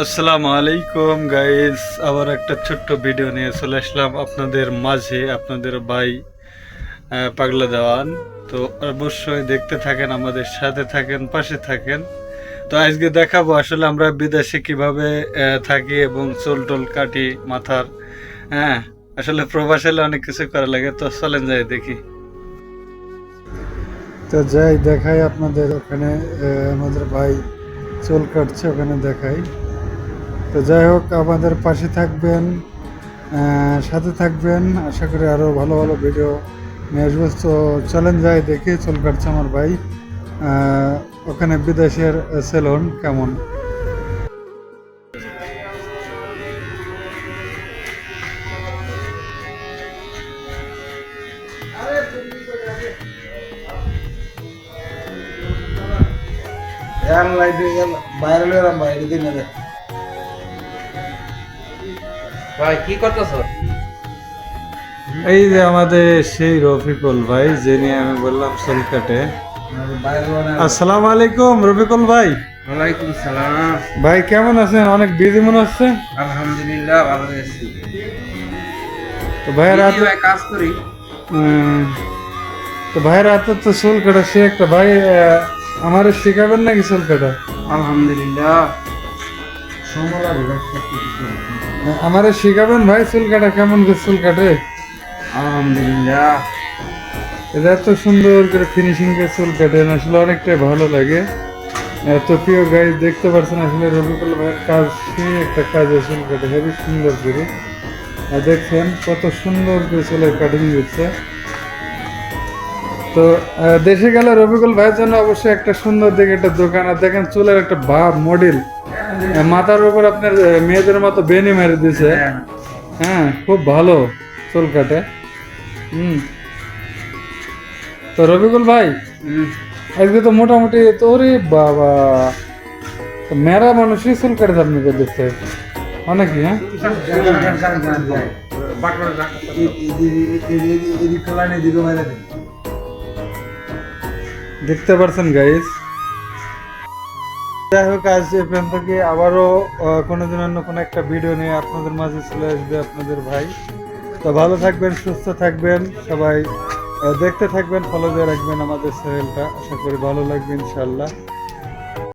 আসসালামু আলাইকুম গাইস, আবার একটা ছোট্ট ভিডিও নিয়ে চলে আসলাম আপনাদের মাঝে। আপনাদের ভাই পাগলা দেওয়ান। তো অবশ্যই দেখতে থাকেন, আমাদের সাথে থাকেন, পাশে থাকেন। তো আজকে দেখাবো আসলে আমরা বিদেশে কিভাবে থাকি এবং চুল টুল কাটি মাথার। হ্যাঁ, আসলে প্রবাসে এলে অনেক কিছু করা লাগে। তো চলেন যাই দেখি। তো যাই দেখাই আপনাদের ওখানে আমাদের ভাই চুল কাটছে, ওখানে দেখাই। তো যাই হোক, আমাদের পাশে থাকবেন, সাথে থাকবেন। আশা করি আরও ভালো ভালো ভিডিও নিয়ে আসবো। তো চলেন যাই দেখি চুল কাটছে আমার ভাই। ওখানে বিদেশের সেলুন কেমন। ভাই কি করতেছ? এই যে আমাদের সেই রফিকুল ভাই, যে নিয়ে আমি বললাম চুল কাটে। আসসালামু আলাইকুম রফিকুল ভাই। ওয়ালাইকুম সালাম। ভাই কেমন আছেন? অনেক বিজি মনে হচ্ছে। আলহামদুলিল্লাহ ভালো আছি। তো ভাইয়ের হাতে ভাই কাজ করি। উম, তো ভাইয়ের হাতে তো চুল কাটা সে একটা। ভাই আমারে শেখাবেন নাকি চুল কাটা? আলহামদুলিল্লাহ। আমারে শেখাবেন ভাই চুল কাটা, কেমন করে চুল কাটে? আলহামদুলিল্লাহ। এটা এত সুন্দর করে ফিনিশিং করে চুল কাটেন, আসলে অনেকটাই ভালো লাগে। এত প্রিয় গাইজ, দেখতে পাচ্ছেন আসলে রবিকুল ভাইয়ের কাজ, সে একটা কাজে চুল কাটে হেবি সুন্দর করে। আর দেখছেন কত সুন্দর করে চুলের কাটিং দিচ্ছে। তো দেশে গেলে রবিকুল ভাইয়ের জন্য অবশ্যই একটা সুন্দর দেখে একটা দোকান। আর দেখেন চুলের একটা ভাব মডেল, মাথার উপর আপনার মেয়েদের মতো বেনি মেরে দিছে। হ্যাঁ, খুব ভালো চুল কাটে। তো রবিকুল ভাই, আজকে তো মোটামুটি তোরে বাবা, তো মেরা মানুষই চুল কাটে আপনি দেখতে অনেকই। হ্যাঁ, দেখতে পারছেন গাইস। যাই হোক, আজ এ পর্যন্ত থেকে আবারও কোনোদিন অন্য কোনো একটা ভিডিও নিয়ে আপনাদের মাঝে চলে আসবে আপনাদের ভাই। তো ভালো থাকবেন, সুস্থ থাকবেন সবাই, দেখতে থাকবেন, ফলো দিয়ে রাখবেন আমাদের চ্যানেলটা। আশা করি ভালো লাগবে ইনশাল্লাহ।